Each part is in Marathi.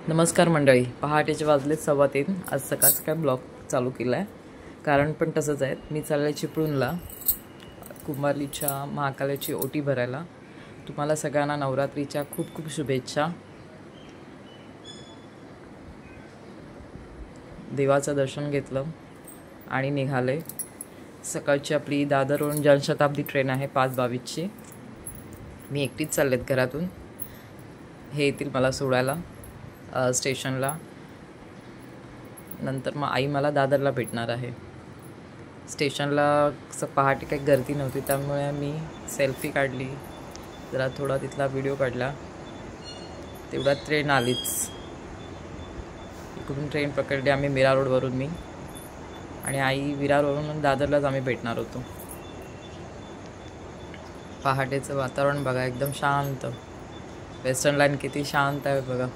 नमस्कार मंडळी, पहाटेचे वाजले 3:15. आज सकाळ सकाळ ब्लॉग चालू केला आहे. कारण पण तसंच आहे, मी चालले चिपळूणला कुंभारलीच्या महाकाल्याची ओटी भरायला. तुम्हाला सगळ्यांना नवरात्रीच्या खूप खूप शुभेच्छा. देवाचं दर्शन घेतलं आणि निघाले. सकाळची आपली दादरवरून जनशताब्दी ट्रेन आहे 5:22ची. मी एकटीच चाललेत घरातून. हे येतील मला सोडायला स्टेशनला. नंतर मग आई मला दादरला भेटणार आहे. स्टेशनला पहाटे काही गर्दी नव्हती, त्यामुळे मी सेल्फी काढली, जरा थोडा तिथला व्हिडिओ काढला. तेवढ्यात ट्रेन आलीच. इकडून ट्रेन पकडली आम्ही मीरा रोडवरून, मी आणि आई विरार रोडवरून दादरलाच आम्ही भेटणार होतो. पहाटेचं वातावरण बघा, एकदम शांत. वेस्टर्न लाईन किती शांत आहे बघा.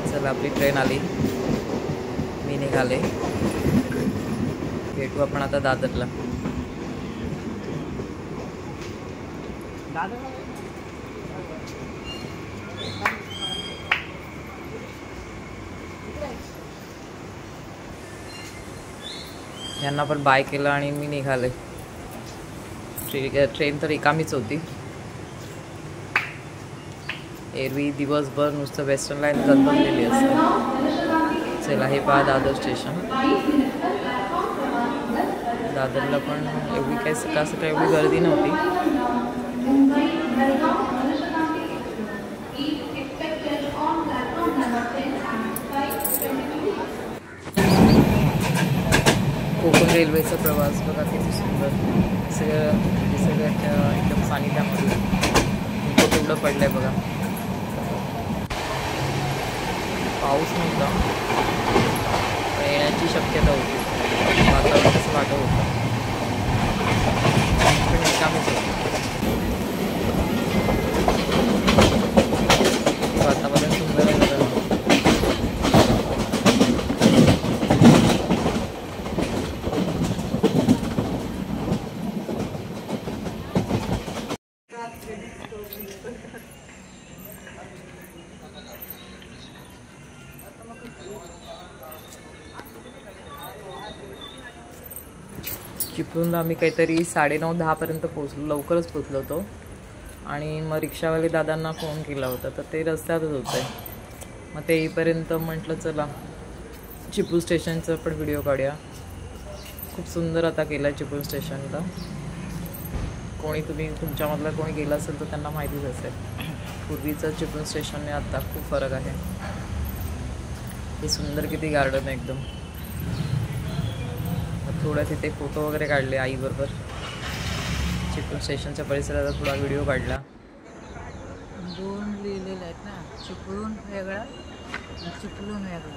चला, आपली ट्रेन आली, मी निघाले. भेटू आपण आता दादरला. यांना पण बाय केलं आणि मी निघाले. ट्रेन तर रिकामीच होती. एरवी दिवसभर नुसतं वेस्टर्न लाईन गजबजलेली असते. चला, हे पहा दादर स्टेशन. दादरला पण एवढी काही सकाळ सकाळ एवढी गर्दी नव्हती. कोकण रेल्वेचा प्रवास बघा किती सुंदर. सगळ्याच्या एकदम सानिध्यामध्ये तेवढं पडलंय बघा. पाऊस नव्हता, येण्याची शक्यता होती. वातावरण कसं वाटत होतं, पण रिकामीच होतं. वातावरण सुंदर आहे. चिपळूणला आम्ही काहीतरी 9:30-10 पर्यंत पोहोचलो. लवकरच पोहोचलो होतो. आणि मग रिक्षावाले दादांना फोन केला होता, तर ते रस्त्यातच होते. मग ते येईपर्यंत म्हटलं चला चिपळूण स्टेशनचं पण व्हिडिओ काढूया. खूप सुंदर आता केलं आहे चिपळूण स्टेशनला. तुमच्यामधलं कोणी गेलं असेल तर त्यांना माहितीच असेल. पूर्वीचं चिपळूण स्टेशनने आता खूप फरक आहे. हे सुंदर किती गार्डन आहे एकदम. थोडं तिथे फोटो वगैरे काढले आईबरोबर. चिपळूण स्टेशनच्या परिसराचा थोडा व्हिडिओ काढला. दोन लिहिलेले आहेत ना, चिपळूण वेगळा, चिपळूण वेगळा.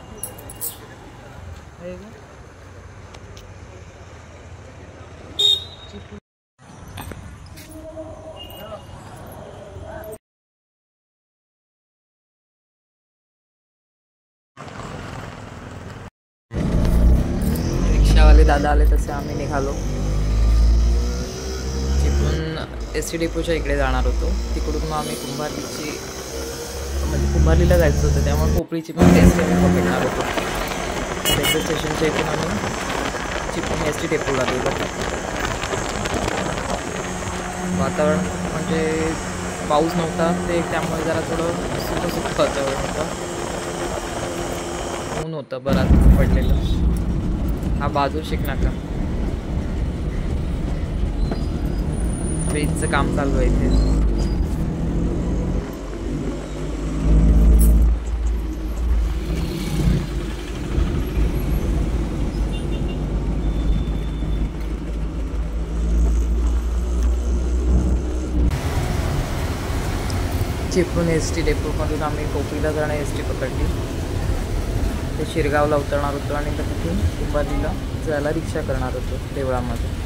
रिक्षावाले दादा आले तसे आम्ही निघालो. चिपळूण ST डेपोच्या इकडे जाणार होतो. तिकडून मग आम्ही कुंभारलीला जायचं होतं, त्यामुळे पोपळीची पण ST पकडणार होतो. रेल्वे स्टेशनच्या इथून आम्ही चिपळूण ST डेपोला गेलो. वातावरण म्हणजे पाऊस नव्हता, त्यामुळे जरा थोडं सुखं वातावरण होतं. ऊन होतं बराच पडलेलं. हा बाजू शिकनाका ट्रेनचं काम चालू आहे इथे. चिपळूण ST डेपोमधून आम्ही पोपळीला जाणं ST पकडली. ते शिरगावला उतरणार होतो आणि तिथून कुंभारलीला जायला रिक्षा करणार होतो देवळामध्ये.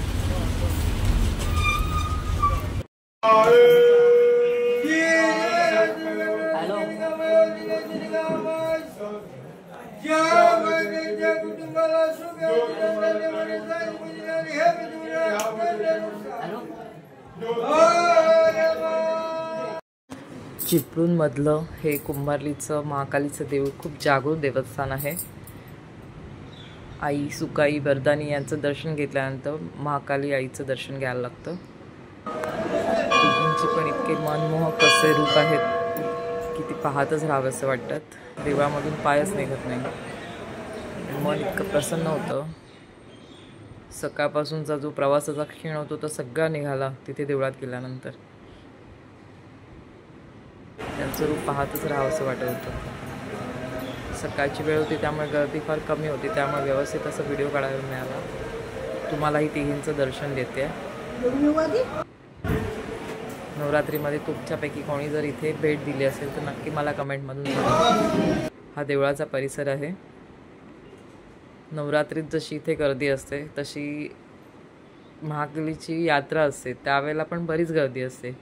चिपळूणमधलं हे कुंभारलीचं महाकालीचं देऊळ खूप जागृत देवस्थान आहे. आई सुकाई वरदानी यांचं दर्शन घेतल्यानंतर महाकाली आईचं दर्शन घ्यायला लागतं. तिघींचे पण इतके मनमोहक असे रूप आहेत की ती पाहतच राहावं असं वाटतात. देवळामधून पायच निघत नाही. मन इतकं प्रसन्न होतं. सकाळपासूनचा जो प्रवासाचा क्षीण होतो तो सगळा निघाला तिथे देवळात गेल्यानंतर. त्यांचं रूप पाहतच राहावं असं वाटत होतं. सकाळची वेळ होती त्यामुळे गर्दी फार कमी होती, त्यामुळे व्यवस्थित असं व्हिडिओ काढायला मिळाला. तुम्हालाही तिघींचं दर्शन देते. नवरात्रीमध्ये तुमच्यापैकी कोणी जर इथे भेट दिली असेल तर नक्की मला कमेंटमधून सांगा. हा देवळाचा परिसर आहे. नवरात्रीत जशी इथे गर्दी असते तशी महाकालीची यात्रा असते त्यावेळेला पण बरीच गर्दी असते.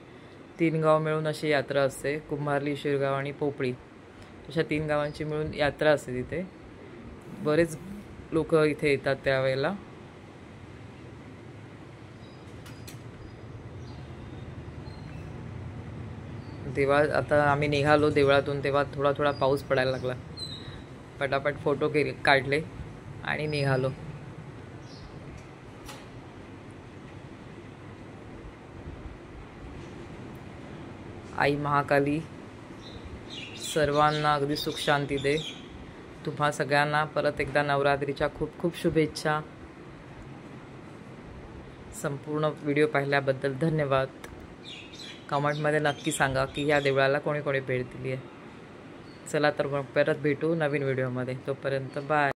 3 गाव मिळून अशी यात्रा असते. कुंभारली, शिरगाव आणि पोपळी अशा 3 गावांची मिळून यात्रा असते. तिथे बरेच लोक इथे येतात त्यावेळेला. आता आम्ही निघालो देवळातून तेव्हा थोडा थोडा पाऊस पडायला लागला. पटापट फोटो काढले आणि निघालो. आई महाकाली सर्वांना अगदी सुख शांती दे. तुम्हा सगळ्यांना परत एकदा नवरात्रीच्या खूप खूप शुभेच्छा. संपूर्ण व्हिडिओ पाहिल्याबद्दल धन्यवाद. कमेंटमध्ये नक्की सांगा की या देवळाला कोणी कोणी भेट दिली आहे. चला तर मग परत भेटू नवीन व्हिडिओमध्ये. तोपर्यंत बाय.